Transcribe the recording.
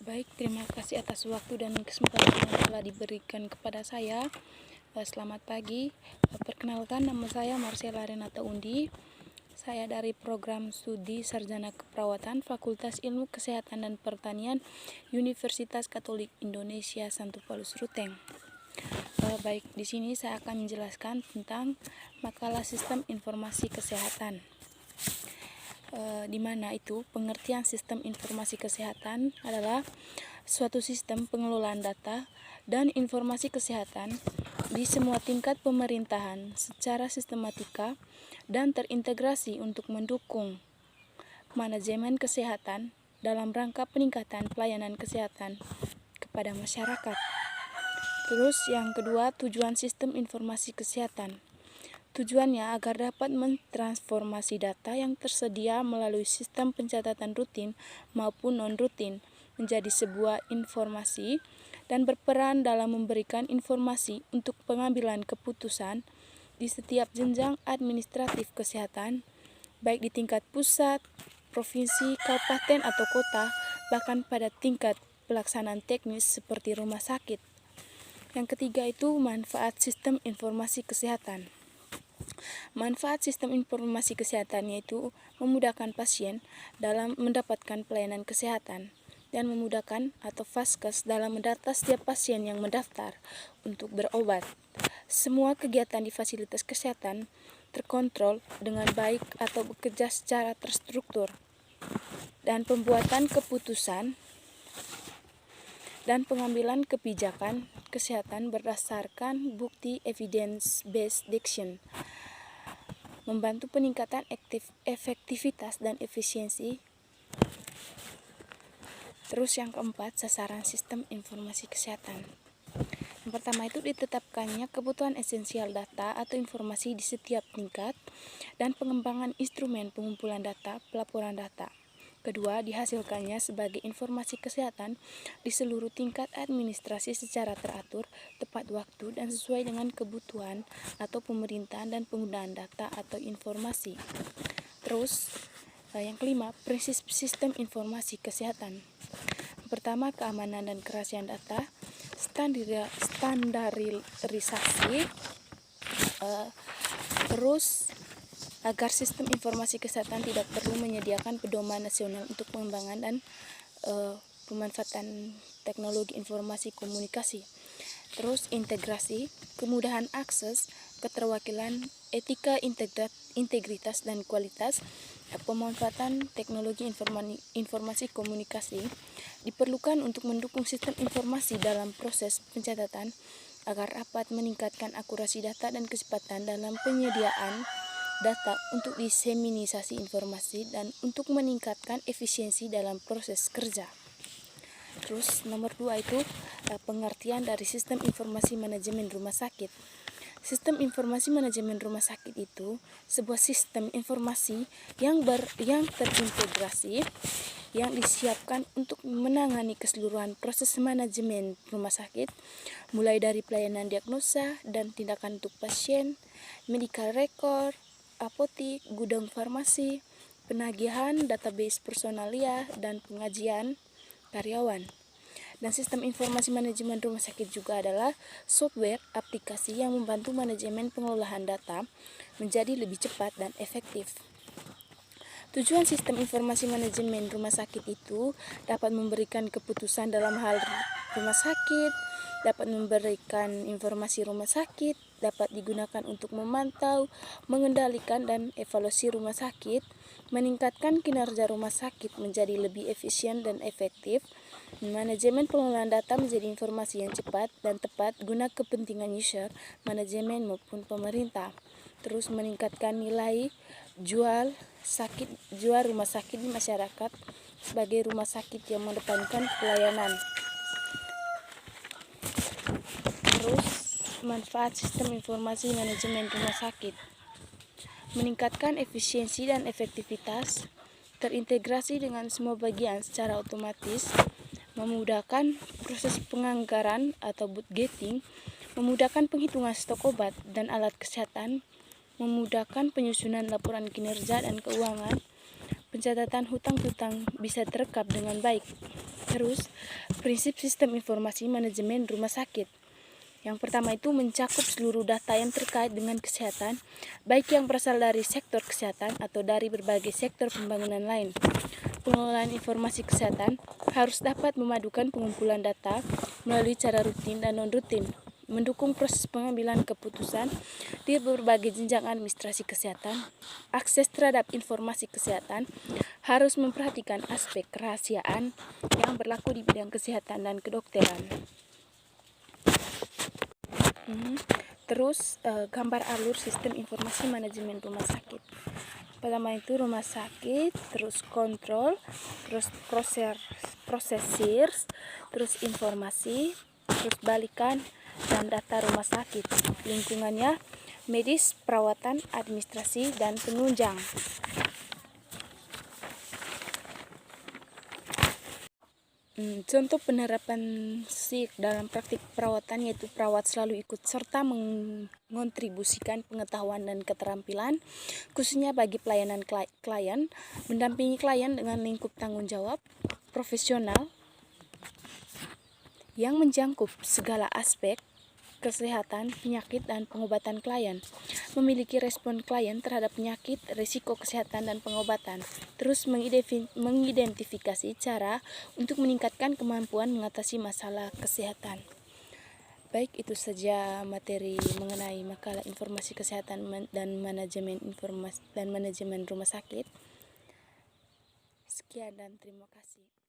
Baik, terima kasih atas waktu dan kesempatan yang telah diberikan kepada saya. Selamat pagi. Perkenalkan, nama saya Marcella Renata Undi. Saya dari program studi Sarjana Keperawatan Fakultas Ilmu Kesehatan dan Pertanian Universitas Katolik Indonesia Santo Paulus Ruteng. Baik, di sini saya akan menjelaskan tentang makalah Sistem Informasi Kesehatan. Di mana itu pengertian sistem informasi kesehatan adalah suatu sistem pengelolaan data dan informasi kesehatan di semua tingkat pemerintahan secara sistematika dan terintegrasi untuk mendukung manajemen kesehatan dalam rangka peningkatan pelayanan kesehatan kepada masyarakat. Terus yang kedua, tujuan sistem informasi kesehatan. Tujuannya agar dapat mentransformasi data yang tersedia melalui sistem pencatatan rutin maupun non-rutin menjadi sebuah informasi dan berperan dalam memberikan informasi untuk pengambilan keputusan di setiap jenjang administratif kesehatan, baik di tingkat pusat, provinsi, kabupaten atau kota, bahkan pada tingkat pelaksanaan teknis seperti rumah sakit. Yang ketiga itu manfaat sistem informasi kesehatan. Manfaat sistem informasi kesehatan yaitu memudahkan pasien dalam mendapatkan pelayanan kesehatan dan memudahkan atau vaskes dalam mendata setiap pasien yang mendaftar untuk berobat. Semua kegiatan di fasilitas kesehatan terkontrol dengan baik atau bekerja secara terstruktur, dan pembuatan keputusan dan pengambilan kebijakan kesehatan berdasarkan bukti evidence-based decision, membantu peningkatan efektivitas dan efisiensi. Terus yang keempat, sasaran sistem informasi kesehatan. Yang pertama itu ditetapkannya kebutuhan esensial data atau informasi di setiap tingkat dan pengembangan instrumen pengumpulan data, pelaporan data. Kedua, dihasilkannya sebagai informasi kesehatan di seluruh tingkat administrasi secara teratur, tepat waktu, dan sesuai dengan kebutuhan atau pemerintahan dan penggunaan data atau informasi. Terus, yang kelima, prinsip sistem informasi kesehatan. Pertama, keamanan dan kerahasiaan data, standarisasi, terus agar sistem informasi kesehatan tidak perlu menyediakan pedoman nasional untuk pengembangan dan pemanfaatan teknologi informasi komunikasi. Terus integrasi, kemudahan akses, keterwakilan, etika, integritas dan kualitas. Pemanfaatan teknologi informasi komunikasi diperlukan untuk mendukung sistem informasi dalam proses pencatatan agar dapat meningkatkan akurasi data dan kecepatan dalam penyediaan data untuk diseminisasi informasi dan untuk meningkatkan efisiensi dalam proses kerja. Terus nomor 2 itu pengertian dari sistem informasi manajemen rumah sakit. Sistem informasi manajemen rumah sakit itu sebuah sistem informasi yang terintegrasi yang disiapkan untuk menangani keseluruhan proses manajemen rumah sakit, mulai dari pelayanan diagnosa dan tindakan untuk pasien, medical record, apotik, gudang farmasi, penagihan, database personalia, dan pengajian karyawan. Dan sistem informasi manajemen rumah sakit juga adalah software aplikasi yang membantu manajemen pengelolaan data menjadi lebih cepat dan efektif. Tujuan sistem informasi manajemen rumah sakit itu dapat memberikan keputusan dalam hal rumah sakit, dapat memberikan informasi rumah sakit, dapat digunakan untuk memantau, mengendalikan, dan evaluasi rumah sakit, meningkatkan kinerja rumah sakit menjadi lebih efisien dan efektif, manajemen pengelolaan data menjadi informasi yang cepat dan tepat guna kepentingan user, manajemen maupun pemerintah. Terus meningkatkan nilai jual rumah sakit di masyarakat sebagai rumah sakit yang mengedepankan pelayanan. Terus manfaat sistem informasi manajemen rumah sakit: meningkatkan efisiensi dan efektivitas, terintegrasi dengan semua bagian secara otomatis, memudahkan proses penganggaran atau budgeting, memudahkan penghitungan stok obat dan alat kesehatan, memudahkan penyusunan laporan kinerja dan keuangan, pencatatan hutang-hutang bisa terekam dengan baik. Terus, prinsip sistem informasi manajemen rumah sakit. Yang pertama itu mencakup seluruh data yang terkait dengan kesehatan, baik yang berasal dari sektor kesehatan atau dari berbagai sektor pembangunan lain. Pengelolaan informasi kesehatan harus dapat memadukan pengumpulan data melalui cara rutin dan non-rutin, mendukung proses pengambilan keputusan di berbagai jenjang administrasi kesehatan. Akses terhadap informasi kesehatan harus memperhatikan aspek kerahasiaan yang berlaku di bidang kesehatan dan kedokteran. Terus gambar alur sistem informasi manajemen rumah sakit. Pertama itu rumah sakit, terus kontrol, terus prosesir, terus informasi, terus balikan, dan data rumah sakit. Lingkungannya medis, perawatan, administrasi, dan penunjang. Contoh penerapan SIK dalam praktik perawatan yaitu perawat selalu ikut serta mengontribusikan pengetahuan dan keterampilan, khususnya bagi pelayanan klien, mendampingi klien dengan lingkup tanggung jawab profesional yang menjangkup segala aspek kesehatan, penyakit, dan pengobatan klien, memiliki respon klien terhadap penyakit, risiko kesehatan, dan pengobatan, terus mengidentifikasi cara untuk meningkatkan kemampuan mengatasi masalah kesehatan. Baik, itu saja materi mengenai makalah informasi kesehatan dan manajemen informasi dan manajemen rumah sakit. Sekian dan terima kasih.